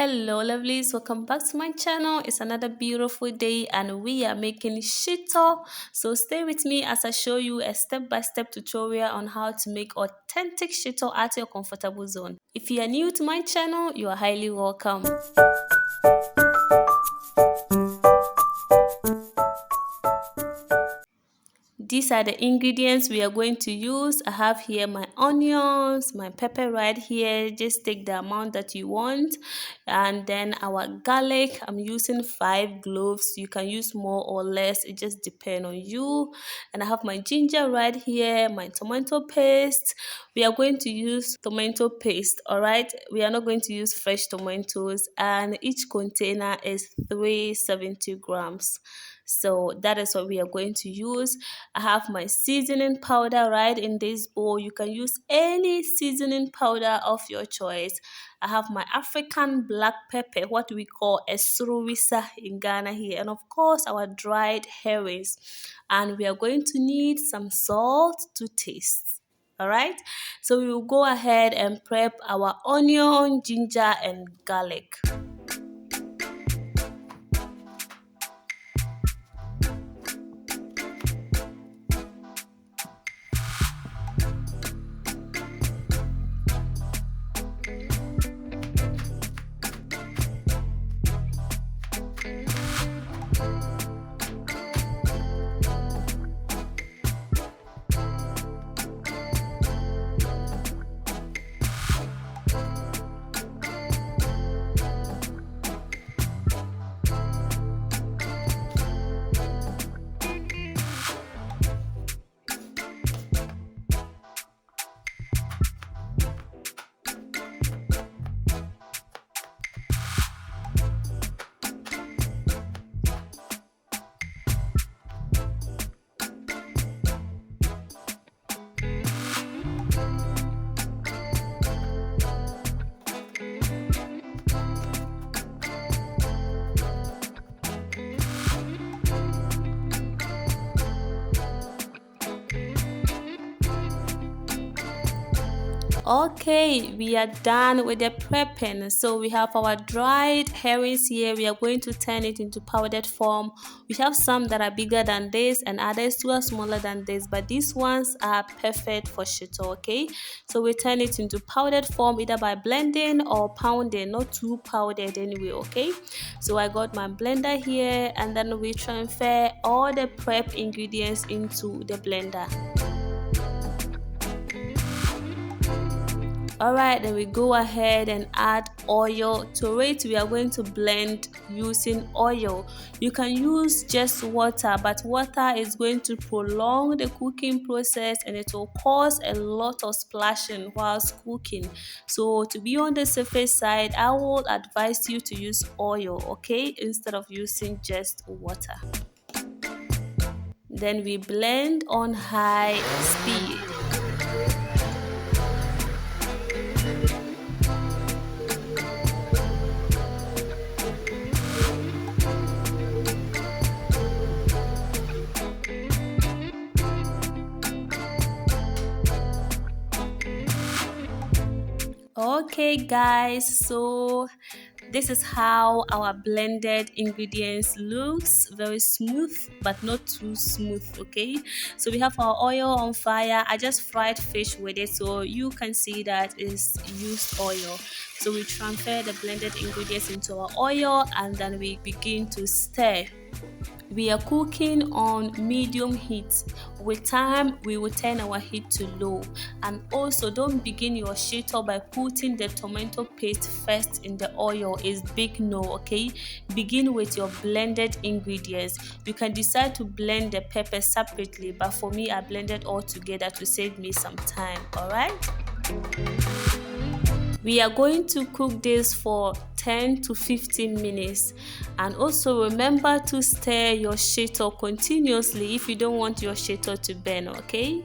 Hello lovelies, welcome back to my channel. It's another beautiful day and we are making shito. So stay with me as I show you a step-by-step tutorial on how to make authentic shito at your comfortable zone. If you are new to my channel, you are highly welcome. These are the ingredients we are going to use. I have here my onions, my pepper right here. Just take the amount that you want. And then our garlic, I'm using 5 cloves. You can use more or less. It just depends on you. And I have my ginger right here, my tomato paste. We are going to use tomato paste, all right? We are not going to use fresh tomatoes. And each container is 370 grams. So that is what we are going to use. I have my seasoning powder right in this bowl. You can use any seasoning powder of your choice. I have my African black pepper, what we call a suruwisa in Ghana here. And of course, our dried herrings. And we are going to need some salt to taste. All right, so we will go ahead and prep our onion, ginger, and garlic. Okay, we are done with the prepping. So we have our dried herrings here. We are going to turn it into powdered form. We have some that are bigger than this and others who are smaller than this, but these ones are perfect for shito, okay? So we turn it into powdered form either by blending or pounding, not too powdered anyway, okay? So I got my blender here and then we transfer all the prep ingredients into the blender. Alright, then we go ahead and add oil to it. We are going to blend using oil. You can use just water, but water is going to prolong the cooking process and it will cause a lot of splashing whilst cooking. So to be on the safe side, I will advise you to use oil, okay, instead of using just water. Then we blend on high speed. Okay guys, so this is how our blended ingredients looks. Very smooth but not too smooth, okay? So we have our oil on fire. I just fried fish with it, so you can see that it's used oil. So we transfer the blended ingredients into our oil and then we begin to stir. We are cooking on medium heat. With time, we will turn our heat to low. And also, don't begin your shito by putting the tomato paste first in the oil. It's big no, okay? Begin with your blended ingredients. You can decide to blend the pepper separately, but for me, I blended all together to save me some time, all right? We are going to cook this for 10 to 15 minutes, and also remember to stir your shito continuously if you don't want your shito to burn, okay?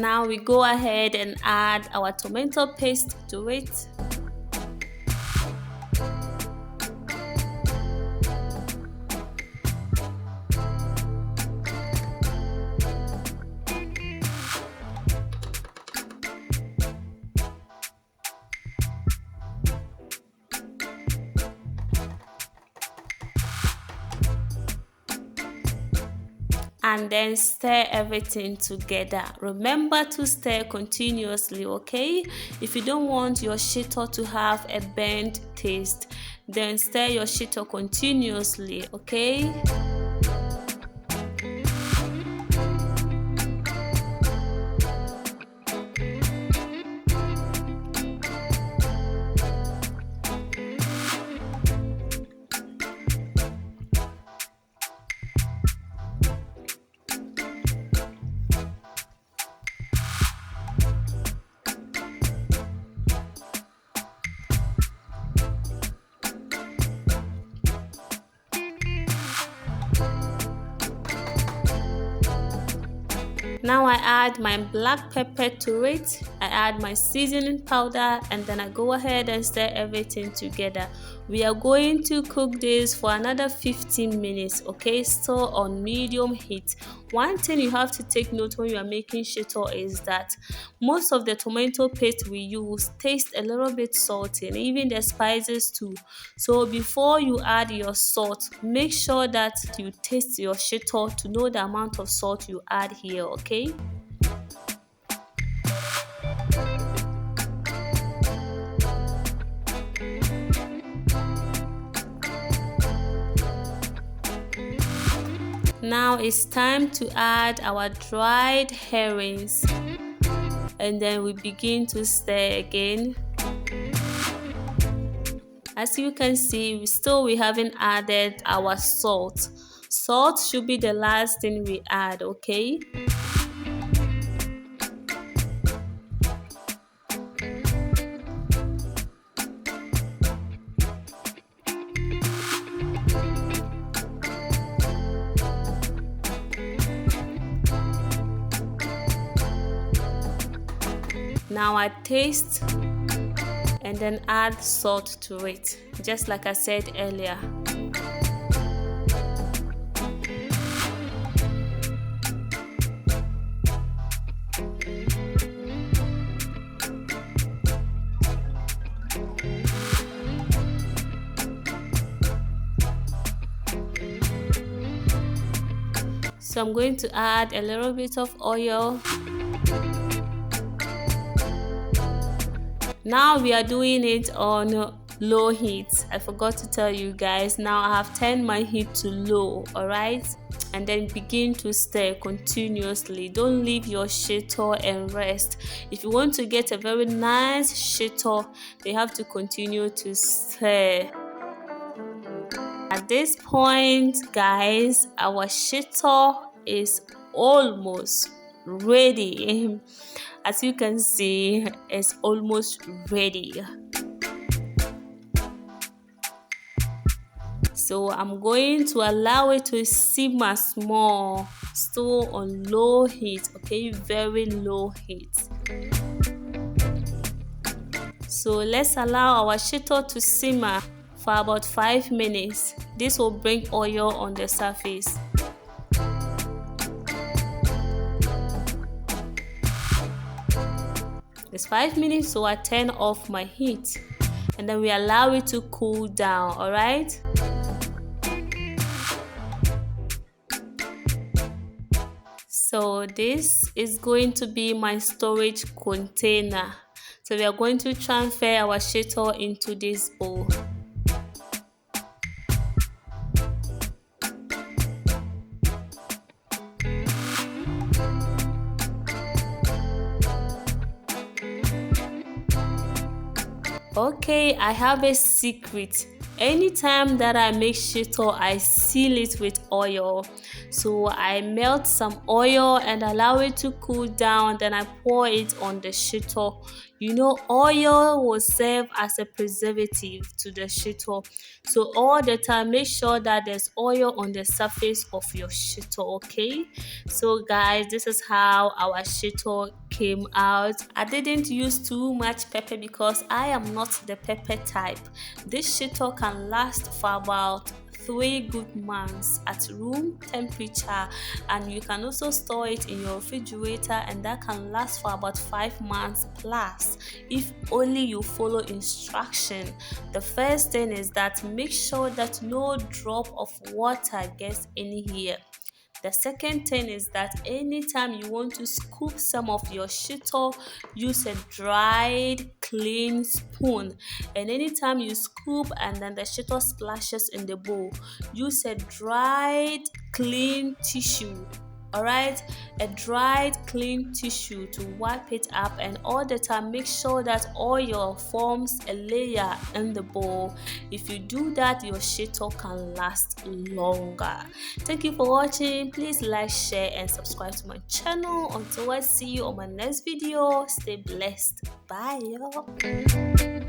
Now we go ahead and add our tomato paste to it. And then stir everything together. Remember to stir continuously, okay? If you don't want your shito to have a burnt taste, then stir your shito continuously, okay? Now I add my black pepper to it, I add my seasoning powder, and then I go ahead and stir everything together. We are going to cook this for another 15 minutes, okay, still on medium heat. One thing you have to take note when you are making shito is that most of the tomato paste we use tastes a little bit salty, and even the spices too. So before you add your salt, make sure that you taste your shito to know the amount of salt you add here, okay? Now it's time to add our dried herrings, and then we begin to stir again. As you can see, we haven't added our salt. Salt should be the last thing we add, okay? Now I taste and then add salt to it, just like I said earlier. So I'm going to add a little bit of oil. Now we are doing it on low heat. I forgot to tell you guys. Now I have turned my heat to low, alright? And then begin to stir continuously. Don't leave your shito and rest. If you want to get a very nice shito, they have to continue to stir. At this point, guys, our shito is almost ready. As you can see, it's almost ready. So I'm going to allow it to simmer small, still on low heat, okay, very low heat. So let's allow our shito to simmer for about 5 minutes. This will bring oil on the surface. It's 5 minutes, so I turn off my heat and then we allow it to cool down, alright? So this is going to be my storage container. So we are going to transfer our shito into this bowl. Okay, I have a secret. Anytime that I make shito, I seal it with oil. So I melt some oil and allow it to cool down, then I pour it on the shito. You know, oil will serve as a preservative to the shito. So all the time, make sure that there's oil on the surface of your shito, okay? So guys, this is how our shito came out. I didn't use too much pepper because I am not the pepper type. This shito can last for about 3 good months at room temperature, and you can also store it in your refrigerator, and that can last for about 5 months plus if only you follow instruction. The first thing is that make sure that no drop of water gets in here. The second thing is that anytime you want to scoop some of your shito, use a dried, clean spoon. And anytime you scoop and then the shito splashes in the bowl, use a dried, clean tissue. Alright, a dried clean tissue to wipe it up, and all the time make sure that oil forms a layer in the bowl. If you do that, your shito can last longer. Thank you for watching. Please like, share and subscribe to my channel. Until I see you on my next video, stay blessed. Bye y'all.